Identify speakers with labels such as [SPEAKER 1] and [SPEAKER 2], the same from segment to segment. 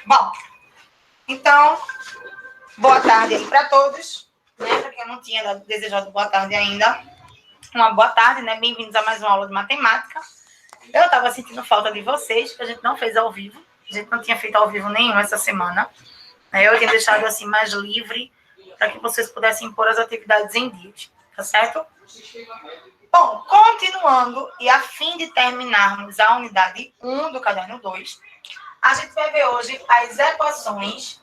[SPEAKER 1] Bom, então, boa tarde aí para todos, né? Para quem não tinha desejado boa tarde ainda, uma boa tarde, né? Bem-vindos a mais uma aula de matemática. Eu estava sentindo falta de vocês, que a gente não fez ao vivo, a gente não tinha feito ao vivo nenhum essa semana, né? Eu tinha deixado assim mais livre para que vocês pudessem pôr as atividades em dia, tá certo? Bom, continuando, e a fim de terminarmos a unidade 1 do caderno 2, a gente vai ver hoje as equações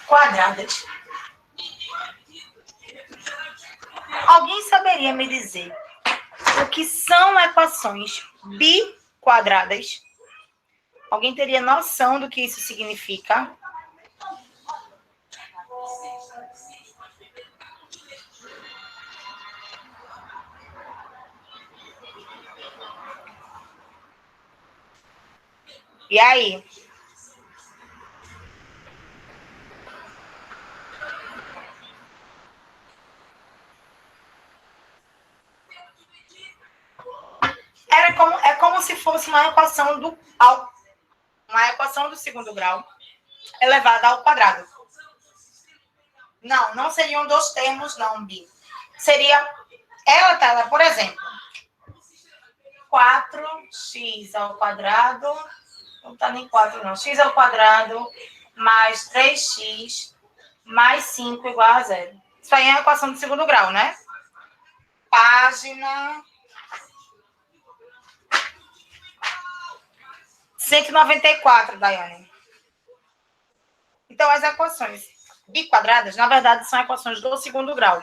[SPEAKER 1] biquadradas. Alguém saberia me dizer o que são equações biquadradas? Alguém teria noção do que isso significa? E aí? É como se fosse uma equação do segundo grau elevada ao quadrado. Não seriam dois termos, não, Bi. Seria, por exemplo, 4x ao quadrado, não está nem 4 não, x ao quadrado mais 3x mais 5 igual a 0. Isso aí é a equação do segundo grau, né? Página 194, Daiane. Então, as equações biquadradas, na verdade, são equações do segundo grau.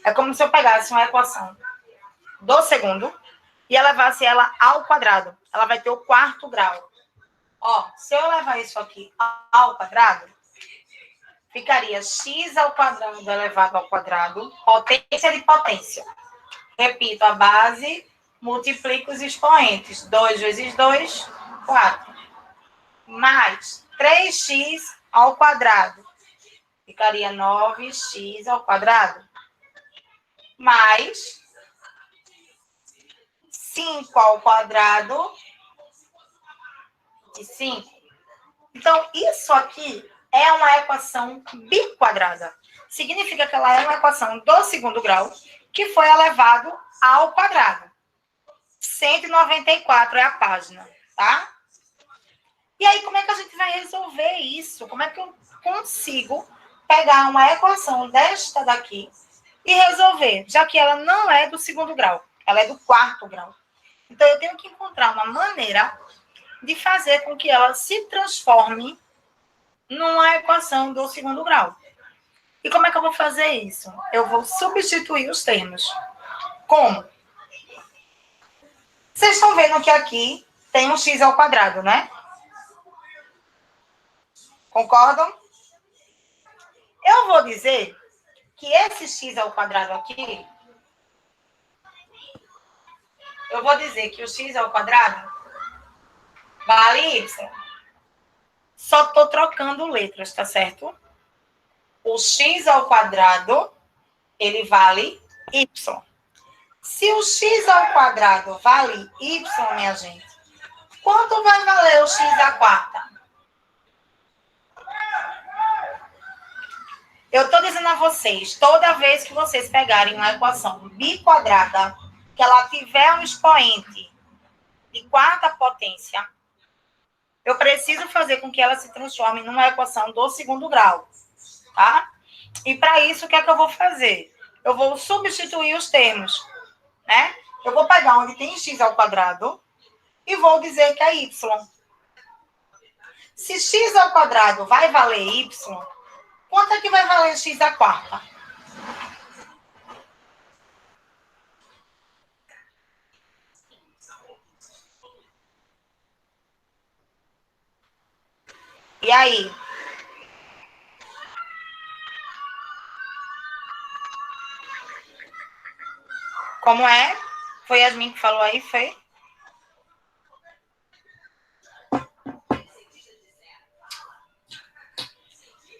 [SPEAKER 1] É como se eu pegasse uma equação do segundo e elevasse ela ao quadrado. Ela vai ter o quarto grau. Ó, se eu levar isso aqui ao quadrado, ficaria x ao quadrado elevado ao quadrado, potência de potência. Repito, a base, multiplico os expoentes. 2 vezes 2, 4. Mais 3x ao quadrado. Ficaria 9x ao quadrado. Mais 5 ao quadrado de 5. Então, isso aqui é uma equação biquadrada. Significa que ela é uma equação do segundo grau que foi elevado ao quadrado. 194 é a página, tá? E aí, como é que a gente vai resolver isso? Como é que eu consigo pegar uma equação desta daqui e resolver, já que ela não é do segundo grau, ela é do quarto grau. Então, eu tenho que encontrar uma maneira de fazer com que ela se transforme numa equação do segundo grau. E como é que eu vou fazer isso? Eu vou substituir os termos. Como? Vocês estão vendo que aqui tem um x ao quadrado, né? Concordam? Eu vou dizer que esse x ao quadrado aqui, eu vou dizer que o x ao quadrado vale y. Só estou trocando letras, tá certo? O x ao quadrado, ele vale y. Se o x ao quadrado vale y, minha gente, quanto vai valer o x à quarta? Eu estou dizendo a vocês, toda vez que vocês pegarem uma equação biquadrada, que ela tiver um expoente de quarta potência, eu preciso fazer com que ela se transforme numa equação do segundo grau, tá? E para isso, o que é que eu vou fazer? Eu vou substituir os termos, né? Eu vou pegar onde tem x ao quadrado e vou dizer que é y. Se x ao quadrado vai valer y, quanto é que vai valer x à quarta? E aí? Como é? Foi Yasmin que falou aí, foi?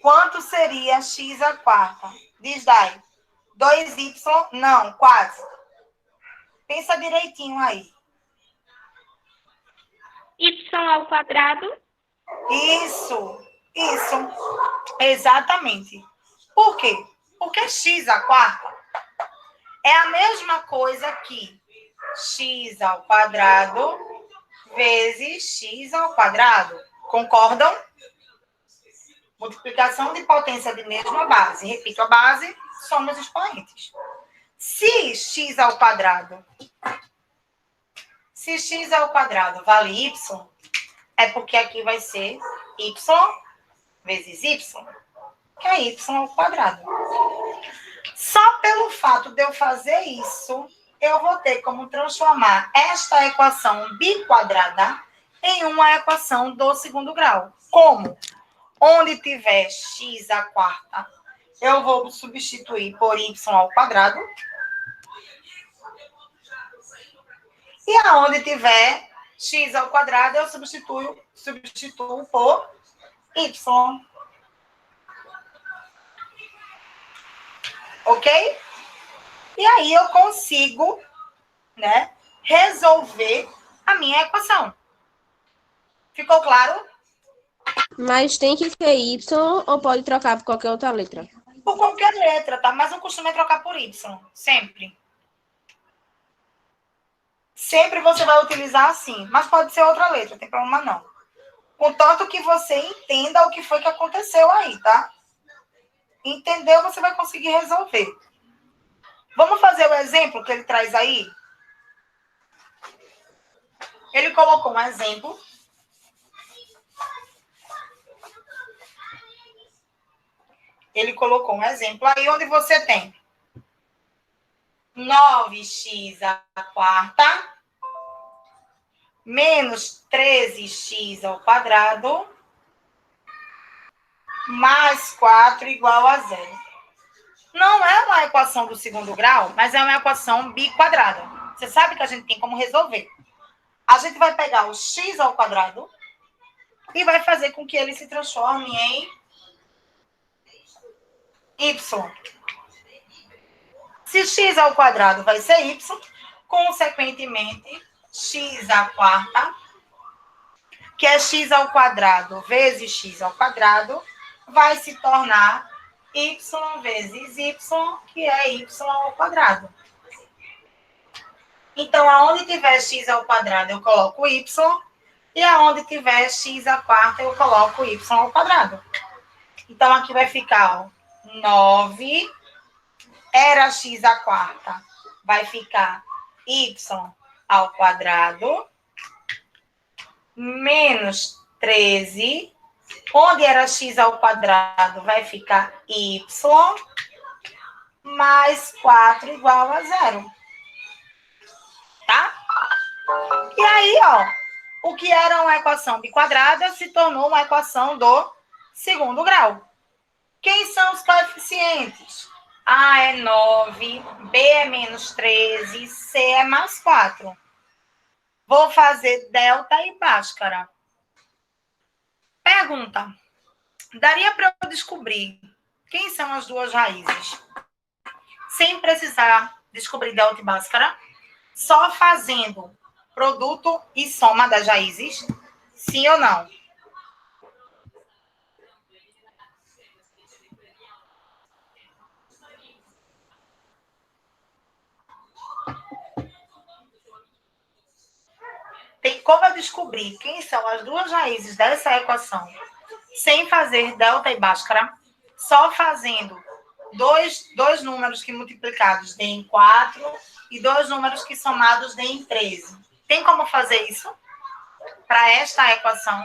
[SPEAKER 1] Quanto seria x à quarta? Diz, Dai. 2y? Não, quase. Pensa direitinho aí.
[SPEAKER 2] Y ao quadrado.
[SPEAKER 1] Isso. Exatamente. Por quê? Porque x à quarta é a mesma coisa que x ao quadrado vezes x ao quadrado. Concordam? Multiplicação de potência de mesma base. Repito a base, soma os expoentes. Se x ao quadrado vale y, é porque aqui vai ser y vezes y, que é y ao quadrado. Só pelo fato de eu fazer isso, eu vou ter como transformar esta equação biquadrada em uma equação do segundo grau. Como? Onde tiver x à quarta, eu vou substituir por y ao quadrado. E aonde tiver x ao quadrado, eu substituo por y. Ok? E aí eu consigo, né, resolver a minha equação. Ficou claro?
[SPEAKER 3] Mas tem que ser Y ou pode trocar por qualquer outra letra?
[SPEAKER 1] Por qualquer letra, tá? Mas o costume é trocar por y, sempre. Sempre você vai utilizar assim, mas pode ser outra letra, não tem problema não. Contanto que você entenda o que foi que aconteceu aí, tá? Entendeu, você vai conseguir resolver. Vamos fazer o exemplo que ele traz aí? Ele colocou um exemplo. Ele colocou um exemplo aí onde você tem 9x à quarta menos 13x ao quadrado mais 4 igual a 0. Não é uma equação do segundo grau, mas é uma equação biquadrada. Você sabe que a gente tem como resolver. A gente vai pegar o x ao quadrado e vai fazer com que ele se transforme em y. Se x ao quadrado vai ser y, consequentemente, x à quarta, que é x ao quadrado vezes x ao quadrado, vai se tornar y vezes y, que é y ao quadrado. Então, aonde tiver x ao quadrado, eu coloco y, e aonde tiver x à quarta, eu coloco y ao quadrado. Então, aqui vai ficar, ó, 9 era x à quarta, vai ficar y ao quadrado, menos 13, onde era x ao quadrado, vai ficar y, mais 4 igual a 0. Tá? E aí, ó, o que era uma equação biquadrada se tornou uma equação do segundo grau. Quem são os coeficientes? A é 9, B é menos 13, C é mais 4. Vou fazer delta e Bhaskara. Pergunta. Daria para eu descobrir quem são as duas raízes sem precisar descobrir delta e Bhaskara? Só fazendo produto e soma das raízes? Sim ou não? Tem como eu descobrir quem são as duas raízes dessa equação sem fazer delta e Bhaskara, só fazendo dois números que multiplicados deem 4 e dois números que somados deem 13. Tem como fazer isso para esta equação?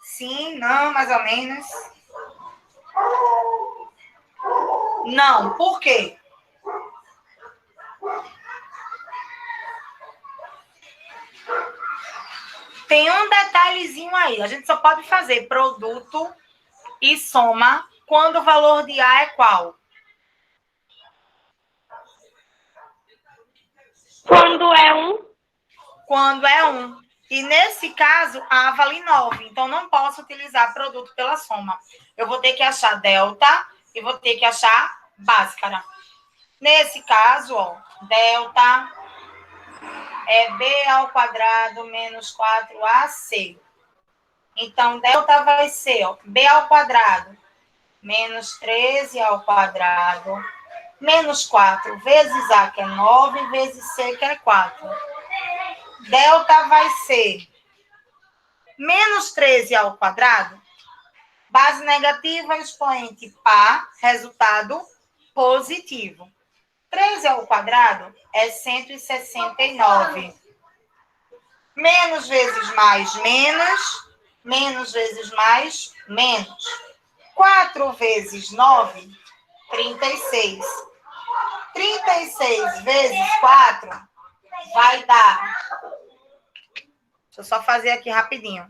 [SPEAKER 1] Sim, não, mais ou menos. Não, por quê? Tem um detalhezinho aí. A gente só pode fazer produto e soma quando o valor de A é qual?
[SPEAKER 2] Quando é 1.
[SPEAKER 1] Quando é 1. E nesse caso, A vale 9. Então, não posso utilizar produto pela soma. Eu vou ter que achar delta e vou ter que achar Bhaskara. Nesse caso, ó, delta é B ao quadrado menos 4AC. Então, delta vai ser, ó, B ao quadrado menos 13 ao quadrado menos 4 vezes A, que é 9, vezes C, que é 4. Delta vai ser menos 13 ao quadrado, base negativa, expoente par, resultado positivo. 13 ao quadrado é 169. Menos vezes mais, menos. Menos vezes mais, menos. 4 vezes 9, 36. 36 vezes 4 vai dar... Deixa eu só fazer aqui rapidinho.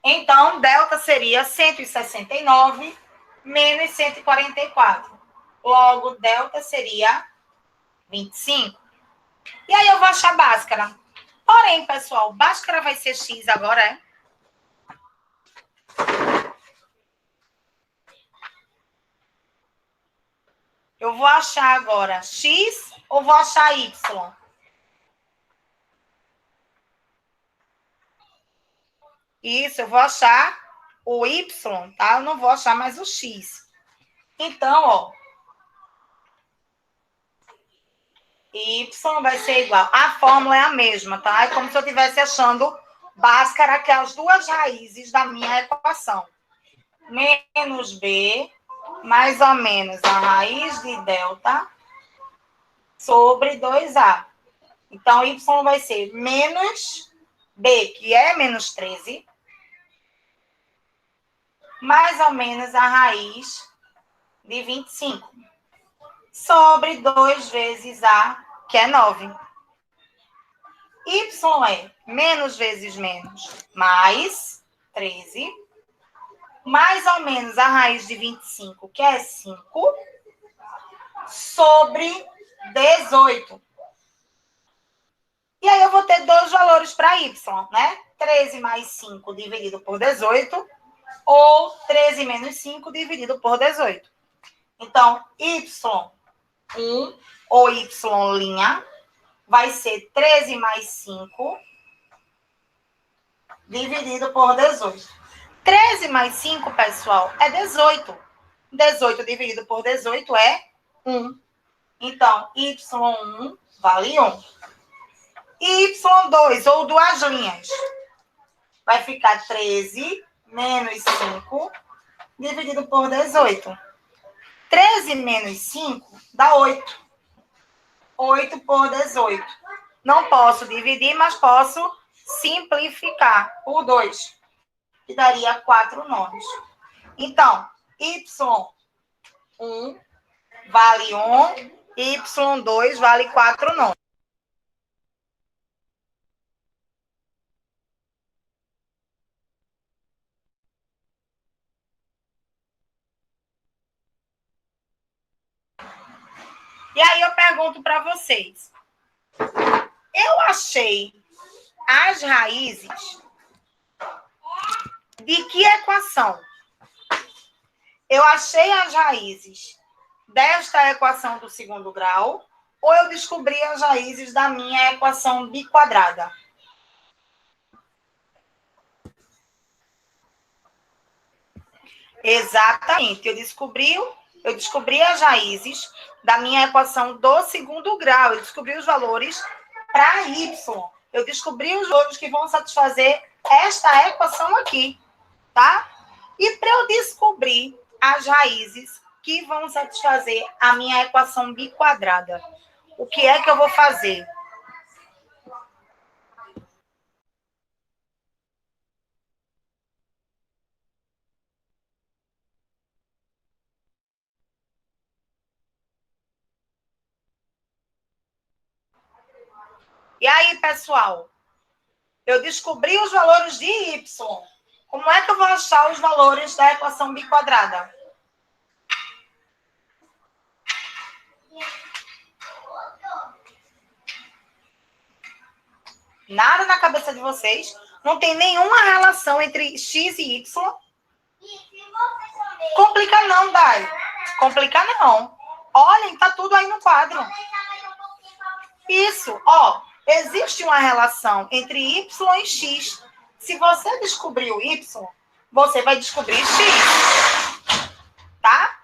[SPEAKER 1] Então, delta seria 169 menos 144. Logo, delta seria 25. E aí eu vou achar Bhaskara. Porém, pessoal, Bhaskara vai ser X agora, é? Eu vou achar agora X ou vou achar Y? Isso, eu vou achar o Y, tá? Eu não vou achar mais o X. Então, ó, Y vai ser igual. A fórmula é a mesma, tá? É como se eu estivesse achando Bhaskara, que é as duas raízes da minha equação. Menos B, mais ou menos a raiz de delta, sobre 2A. Então, Y vai ser menos B, que é menos 13, mais ou menos a raiz de 25, sobre 2 vezes A, que é 9. Y é menos vezes menos, mais 13, mais ou menos a raiz de 25, que é 5, sobre 18. E aí eu vou ter dois valores para Y, né? 13 mais 5 dividido por 18, ou 13 menos 5 dividido por 18. Então, Y1 ou Y' vai ser 13 mais 5 dividido por 18. 13 mais 5, pessoal, é 18. 18 dividido por 18 é 1. Então, Y1 vale 1. Y2, ou duas linhas, vai ficar 13 menos 5 dividido por 18. 13 menos 5 dá 8. 8 por 18. Não posso dividir, mas posso simplificar por 2, que daria 4 nonos. Então, Y1 vale 1, Y2 vale 4 nonos. E aí eu pergunto para vocês. Eu achei as raízes de que equação? Eu achei as raízes desta equação do segundo grau, ou eu descobri as raízes da minha equação biquadrada? Exatamente. Eu descobri as raízes da minha equação do segundo grau. Eu descobri os valores para Y. Eu descobri os valores que vão satisfazer esta equação aqui, tá? E para eu descobrir as raízes que vão satisfazer a minha equação biquadrada, o que é que eu vou fazer? E aí, pessoal, Eu descobri os valores de y. Como é que eu vou achar os valores da equação biquadrada? Nada na cabeça de vocês. Não tem nenhuma relação entre x e y. Complica não, Dai. Complica não. Olhem, tá tudo aí no quadro. Isso, ó. Existe uma relação entre y e x. Se você descobrir o y, você vai descobrir x. Tá?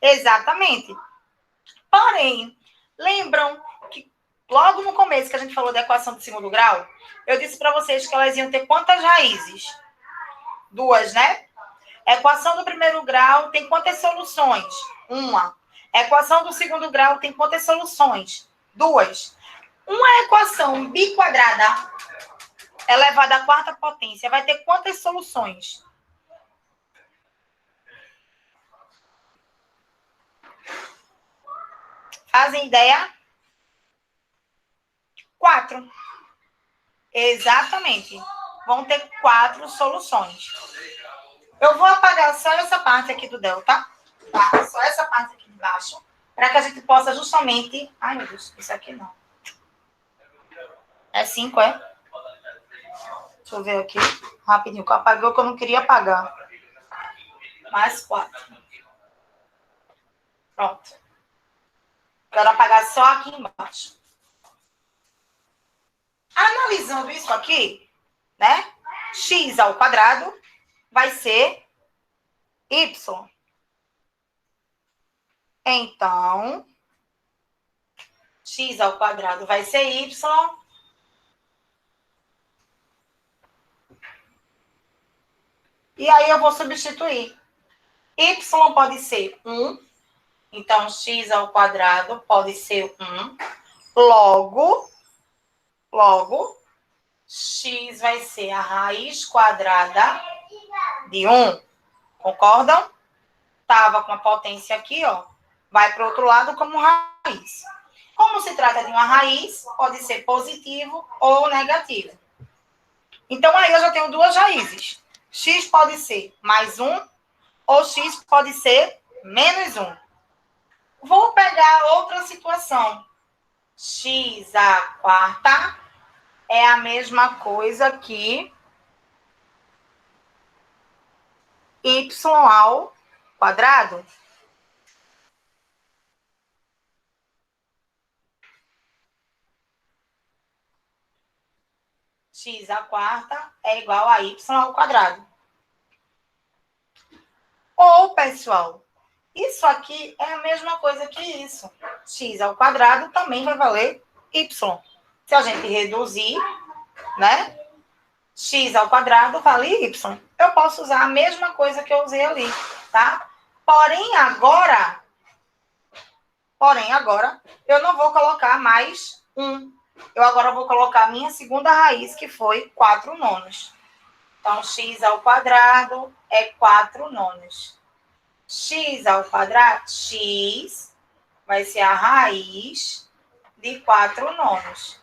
[SPEAKER 1] Exatamente. Porém, lembram que logo no começo que a gente falou da equação do segundo grau, eu disse para vocês que elas iam ter quantas raízes? 2, né? A equação do primeiro grau tem quantas soluções? 1. A equação do segundo grau tem quantas soluções? 2. Uma equação biquadrada elevada à quarta potência vai ter quantas soluções? Fazem ideia? 4. Exatamente. Vão ter 4 soluções. Eu vou apagar só essa parte aqui do delta, tá? Só essa parte aqui de baixo, para que a gente possa justamente... Ai, meu Deus, isso aqui não. É 5, é? Deixa eu ver aqui, rapidinho, que eu apaguei o que eu não queria apagar. Mais 4. Pronto. Quero apagar só aqui embaixo. Analisando isso aqui, né? X ao quadrado vai ser y. Então, x ao quadrado vai ser y. E aí eu vou substituir. Y pode ser 1. Então, x ao quadrado pode ser 1. Logo, x vai ser a raiz quadrada de 1. Concordam? Estava com a potência aqui, ó. Vai para o outro lado como raiz. Como se trata de uma raiz, pode ser positivo ou negativo. Então, aí eu já tenho 2 raízes. X pode ser mais 1 ou x pode ser menos 1. Vou pegar outra situação. X à quarta é a mesma coisa que y ao quadrado. X à quarta é igual a y ao quadrado. Ou, pessoal, isso aqui é a mesma coisa que isso. X ao quadrado também vai valer y. Se a gente reduzir, né? X ao quadrado vale y. Eu posso usar a mesma coisa que eu usei ali, tá? Porém, agora, eu não vou colocar mais 1. Eu agora vou colocar a minha segunda raiz, que foi 4 nonos. Então, x ao quadrado é 4 nonos. X ao quadrado, x vai ser a raiz de 4 nonos.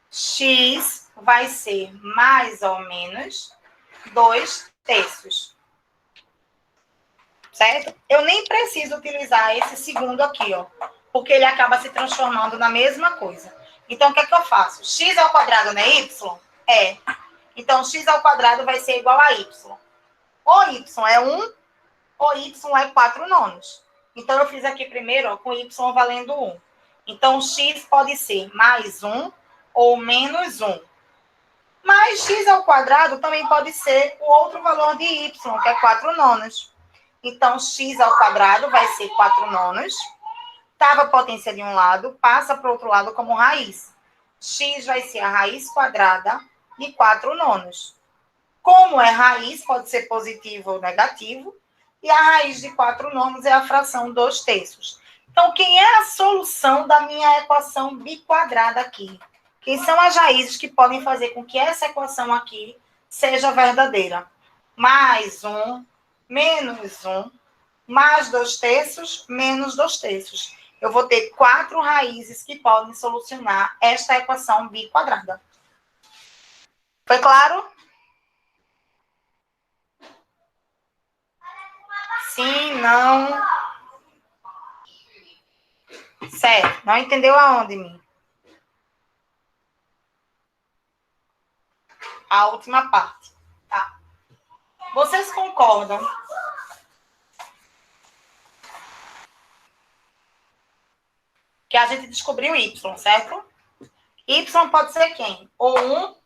[SPEAKER 1] X vai ser mais ou menos 2 terços. Certo? Eu nem preciso utilizar esse segundo aqui, ó, porque ele acaba se transformando na mesma coisa. Então, o que é que eu faço? X ao quadrado não é y? É. Então, x ao quadrado vai ser igual a y. Ou y é 1, ou y é 4 nonos. Então, eu fiz aqui primeiro, ó, com y valendo 1. Então, x pode ser mais 1 ou menos 1. Mas x ao quadrado também pode ser o outro valor de y, que é 4 nonos. Então, x ao quadrado vai ser 4 nonos. Estava a potência de um lado, passa para o outro lado como raiz. X vai ser a raiz quadrada de 4 nonos. Como é raiz, pode ser positivo ou negativo. E a raiz de 4 nonos é a fração 2 terços. Então, quem é a solução da minha equação biquadrada aqui? Quem são as raízes que podem fazer com que essa equação aqui seja verdadeira? Mais 1, menos 1, mais 2 terços, menos 2 terços. Eu vou ter 4 raízes que podem solucionar esta equação biquadrada. Foi claro? Sim, não. Certo. Não entendeu aonde, mim? A última parte. Tá. Vocês concordam que a gente descobriu Y, certo? Y pode ser quem? Ou 1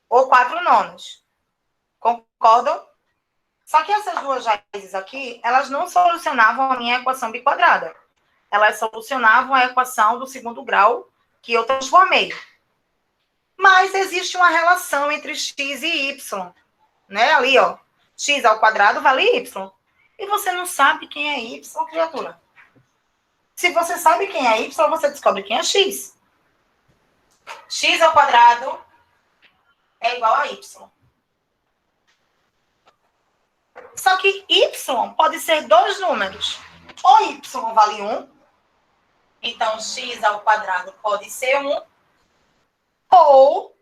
[SPEAKER 1] ou 4 nonos. Concordam? Só que essas duas raízes aqui, elas não solucionavam a minha equação biquadrada. Elas solucionavam a equação do segundo grau que eu transformei. Mas existe uma relação entre x e y. Né? Ali, ó. X ao quadrado vale y. E você não sabe quem é y, criatura. Se você sabe quem é y, você descobre quem é x. X ao quadrado é igual a y. Só que y pode ser dois números. Ou y vale 1, então x ao quadrado pode ser 1, ou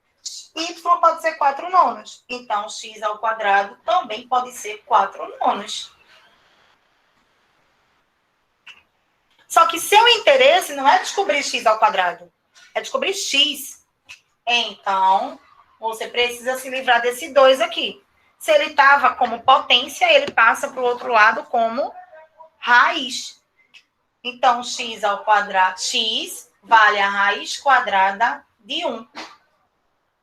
[SPEAKER 1] y pode ser 4 nonos. Então x ao quadrado também pode ser 4 nonos. Só que seu interesse não é descobrir x ao quadrado, é descobrir x. Então, você precisa se livrar desse 2 aqui. Se ele estava como potência, ele passa para o outro lado como raiz. Então, x ao quadrado, x vale a raiz quadrada de 1.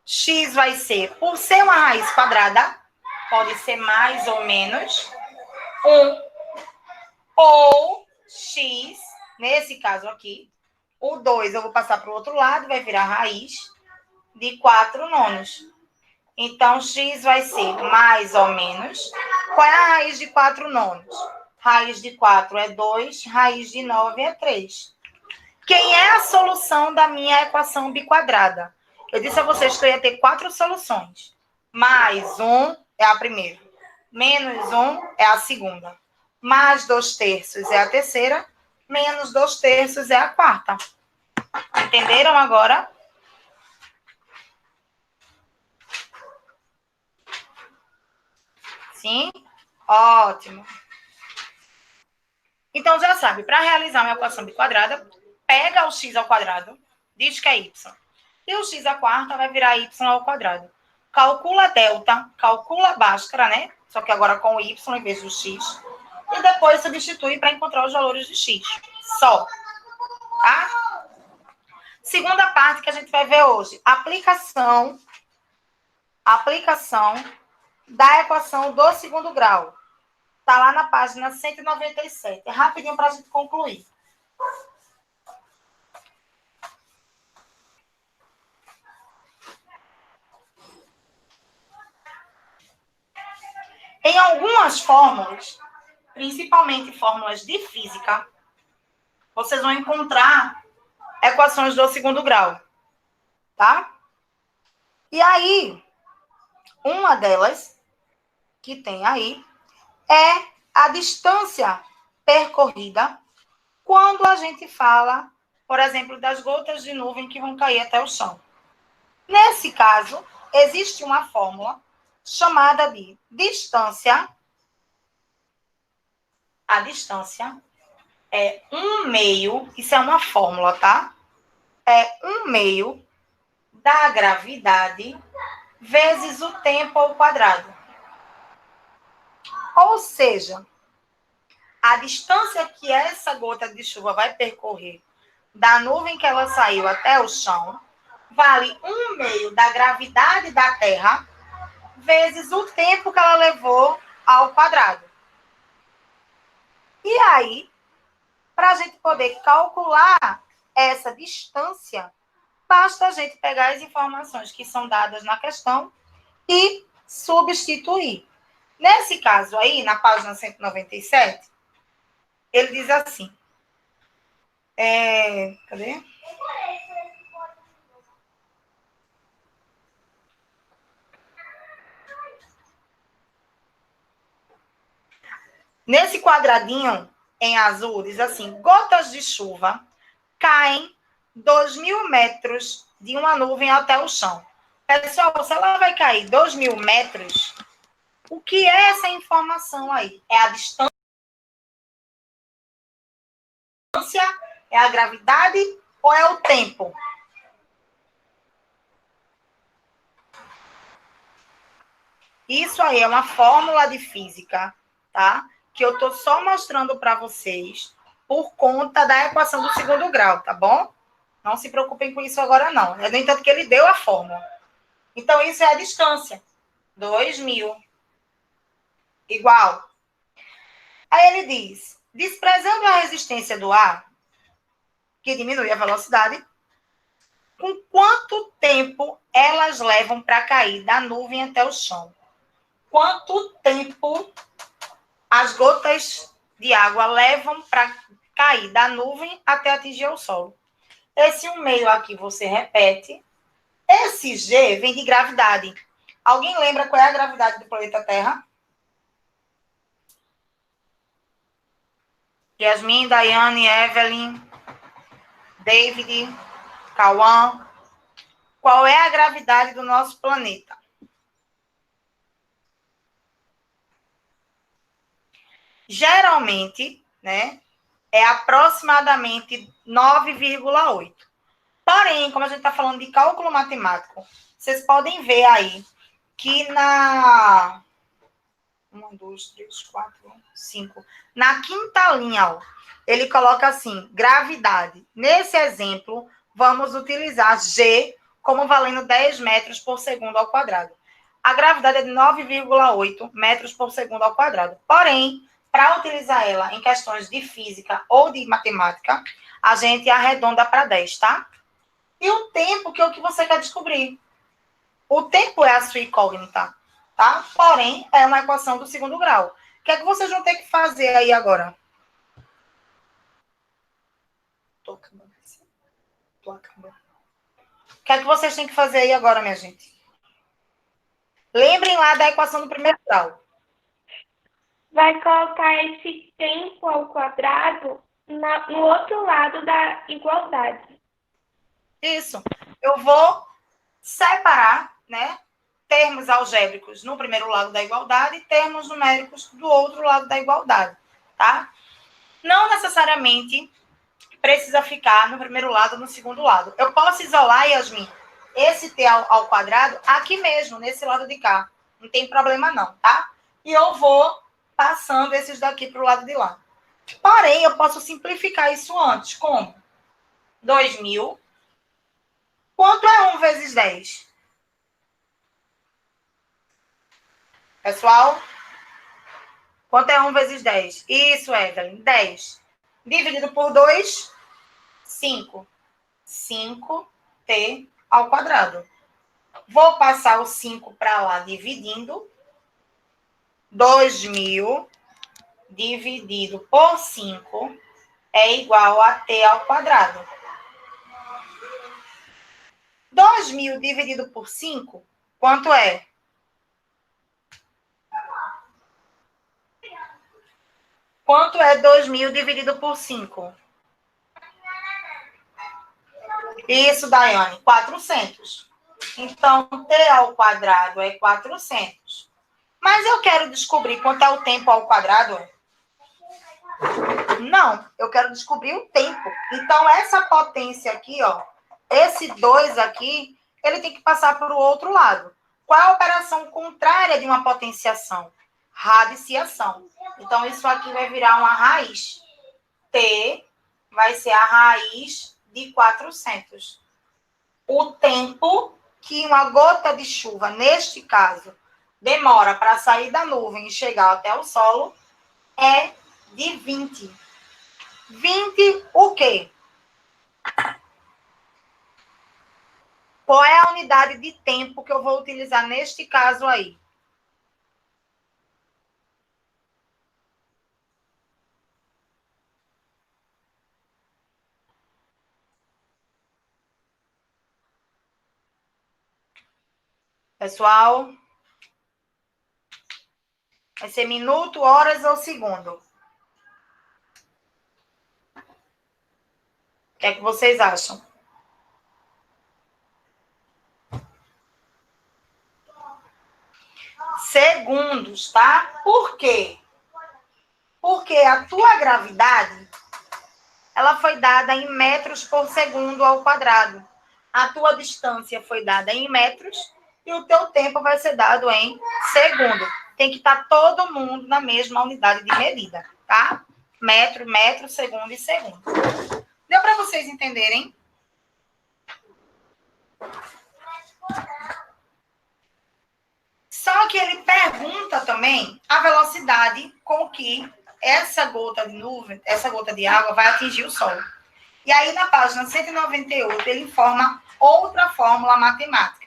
[SPEAKER 1] X vai ser, por ser uma raiz quadrada, pode ser mais ou menos 1. Ou x, nesse caso aqui, o 2 eu vou passar para o outro lado, vai virar raiz de 4 nonos. Então, x vai ser mais ou menos... Qual é a raiz de 4 nonos? Raiz de 4 é 2, raiz de 9 é 3. Quem é a solução da minha equação biquadrada? Eu disse a vocês que eu ia ter 4 soluções. Mais 1 é a primeira. Menos 1 é a segunda. Mais 2/3 é a terceira. Menos 2/3 é a quarta. Entenderam agora? Sim? Ótimo. Então, já sabe, para realizar uma equação biquadrada, pega o x ao quadrado, diz que é y. E o x à quarta vai virar y ao quadrado. Calcula delta, calcula Bhaskara, né? Só que agora com o y em vez do x. E depois substitui para encontrar os valores de x. Só. Tá? Segunda parte que a gente vai ver hoje. Aplicação da equação do segundo grau. Está lá na página 197. É rapidinho para a gente concluir. Em algumas fórmulas, principalmente fórmulas de física, vocês vão encontrar equações do segundo grau. Tá? E aí, uma delas, que tem aí, é a distância percorrida quando a gente fala, por exemplo, das gotas de nuvem que vão cair até o chão. Nesse caso, existe uma fórmula chamada de distância. A distância é 1/2, isso é uma fórmula, tá? É 1/2 da gravidade vezes o tempo ao quadrado. Ou seja, a distância que essa gota de chuva vai percorrer da nuvem que ela saiu até o chão vale 1/2 da gravidade da Terra vezes o tempo que ela levou ao quadrado. E aí, para a gente poder calcular essa distância, basta a gente pegar as informações que são dadas na questão e substituir. Nesse caso aí, na página 197, ele diz assim. Cadê? Nesse quadradinho em azul, diz assim: gotas de chuva caem 2.000 metros de uma nuvem até o chão. Pessoal, se ela vai cair 2.000 metros, o que é essa informação aí? É a distância? É a gravidade ou é o tempo? Isso aí é uma fórmula de física, tá? Que eu tô só mostrando para vocês por conta da equação do segundo grau, tá bom? Não se preocupem com isso agora, não. No entanto, que ele deu a fórmula. Então, isso é a distância. 2.000 igual. Aí ele diz, desprezando a resistência do ar, que diminui a velocidade, com quanto tempo elas levam para cair da nuvem até o chão? Quanto tempo as gotas de água levam para cair da nuvem até atingir o solo? Esse 1/2 aqui você repete. Esse G vem de gravidade. Alguém lembra qual é a gravidade do planeta Terra? Yasmin, Daiane, Evelyn, David, Cauã. Qual é a gravidade do nosso planeta? Geralmente, né, é aproximadamente 9,8. Porém, como a gente está falando de cálculo matemático, vocês podem ver aí que na 1, 2, 3, 4, 5. Na quinta linha, ó, ele coloca assim, gravidade. Nesse exemplo, vamos utilizar G como valendo 10 metros por segundo ao quadrado. A gravidade é de 9,8 metros por segundo ao quadrado. Porém, para utilizar ela em questões de física ou de matemática, a gente arredonda para 10, tá? E o tempo, que é o que você quer descobrir. O tempo é a sua incógnita, tá? Porém, é uma equação do segundo grau. O que é que vocês vão ter que fazer aí agora? Tô acabando. O que é que vocês têm que fazer aí agora, minha gente? Lembrem lá da equação do primeiro grau.
[SPEAKER 2] Vai colocar esse tempo ao quadrado no outro lado da igualdade.
[SPEAKER 1] Isso. Eu vou separar, né, termos algébricos no primeiro lado da igualdade e termos numéricos do outro lado da igualdade, tá? Não necessariamente precisa ficar no primeiro lado ou no segundo lado. Eu posso isolar, Yasmin, esse t ao quadrado aqui mesmo, nesse lado de cá. Não tem problema não, tá? E eu vou passando esses daqui para o lado de lá. Porém, eu posso simplificar isso antes. Como? 2.000. Quanto é 1 vezes 10? Pessoal? Quanto é 1 vezes 10? Isso, Evelyn. 10. Dividido por 2, 5. 5t ao quadrado. Vou passar o 5 para lá dividindo. 2.000 dividido por 5 é igual a t ao quadrado. 2.000 dividido por 5, quanto é? Quanto é 2.000 dividido por 5? Isso, Daiane, 400. Então, t ao quadrado é 400. Mas eu quero descobrir quanto é o tempo ao quadrado. Não, eu quero descobrir o tempo. Então, essa potência aqui, ó, esse 2 aqui, ele tem que passar para o outro lado. Qual é a operação contrária de uma potenciação? Radiciação. Então, isso aqui vai virar uma raiz. T vai ser a raiz de 400. O tempo que uma gota de chuva, neste caso, demora para sair da nuvem e chegar até o solo é de 20. 20 o quê? Qual é a unidade de tempo que eu vou utilizar neste caso aí? Pessoal, vai ser minuto, horas ou segundo? O que é que vocês acham? segundos, tá? Por quê? Porque a tua gravidade, ela foi dada em metros por segundo ao quadrado. A tua distância foi dada em metros e o teu tempo vai ser dado em segundo. Tem que estar todo mundo na mesma unidade de medida, tá? Metro, metro, segundo e segundo. Deu para vocês entenderem? Só que ele pergunta também a velocidade com que essa gota de nuvem, essa gota de água vai atingir o solo. E aí, na página 198, ele informa outra fórmula matemática,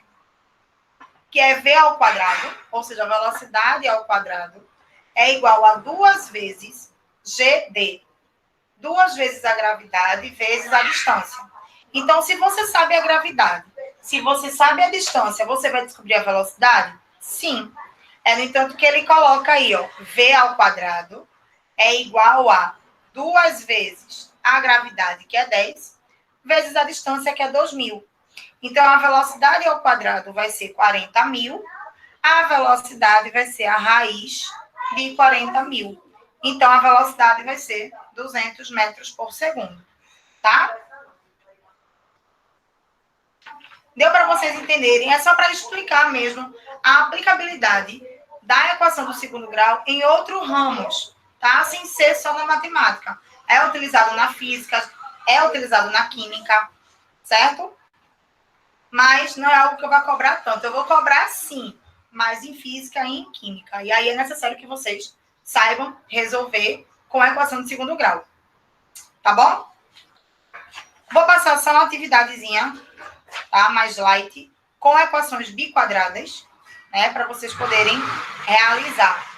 [SPEAKER 1] que é V ao quadrado, ou seja, a velocidade ao quadrado, é igual a 2 vezes GD. 2 vezes a gravidade vezes a distância. Então, se você sabe a gravidade, se você sabe a distância, você vai descobrir a velocidade? Sim. É, no entanto, que ele coloca aí, ó, V ao quadrado é igual a 2 vezes a gravidade, que é 10, vezes a distância, que é 2.000. Então, a velocidade ao quadrado vai ser 40.000, a velocidade vai ser a raiz de 40.000. Então, a velocidade vai ser 200 metros por segundo, tá? Deu para vocês entenderem? É só para explicar mesmo a aplicabilidade da equação do segundo grau em outros ramos, tá? Sem ser só na matemática. É utilizado na física, é utilizado na química, certo? Mas não é algo que eu vou cobrar tanto. Eu vou cobrar sim, mas em física e em química. E aí é necessário que vocês saibam resolver com a equação de segundo grau. Tá bom? Vou passar só uma atividadezinha, tá? Mais light, com equações biquadradas, né? Para vocês poderem realizar.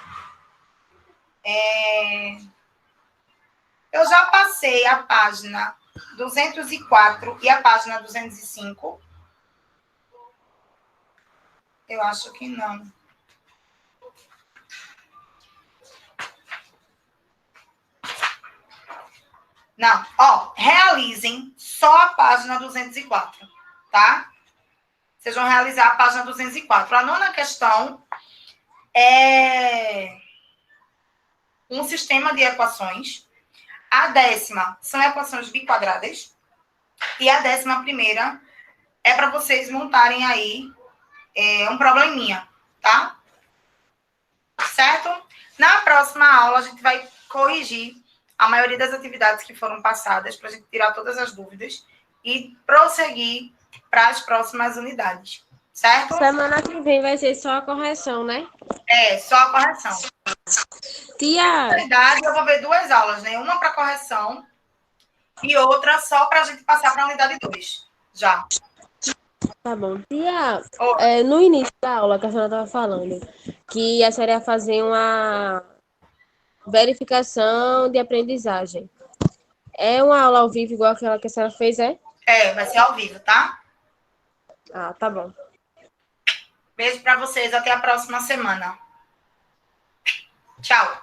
[SPEAKER 1] Eu já passei a página 204 e a página 205. Eu acho que não. Não, ó, realizem só a página 204, tá? Vocês vão realizar a página 204. A nona questão é um sistema de equações. A 10ª são equações biquadradas. E a 11ª é para vocês montarem aí um probleminha, tá? Certo? Na próxima aula, a gente vai corrigir a maioria das atividades que foram passadas, para a gente tirar todas as dúvidas e prosseguir para as próximas unidades, certo?
[SPEAKER 3] Semana que vem vai ser só a correção, né?
[SPEAKER 1] É, só a correção.
[SPEAKER 3] Tia,
[SPEAKER 1] Na verdade, eu vou ver 2 aulas, né? Uma para correção e outra só para a gente passar para a unidade 2. Já.
[SPEAKER 3] tá bom. Tia, no início da aula que a senhora estava falando, que a senhora ia fazer uma verificação de aprendizagem. É uma aula ao vivo igual aquela que a senhora fez, é?
[SPEAKER 1] É, vai ser ao vivo, tá?
[SPEAKER 3] Ah, tá bom.
[SPEAKER 1] Beijo para vocês. Até a próxima semana. Tchau.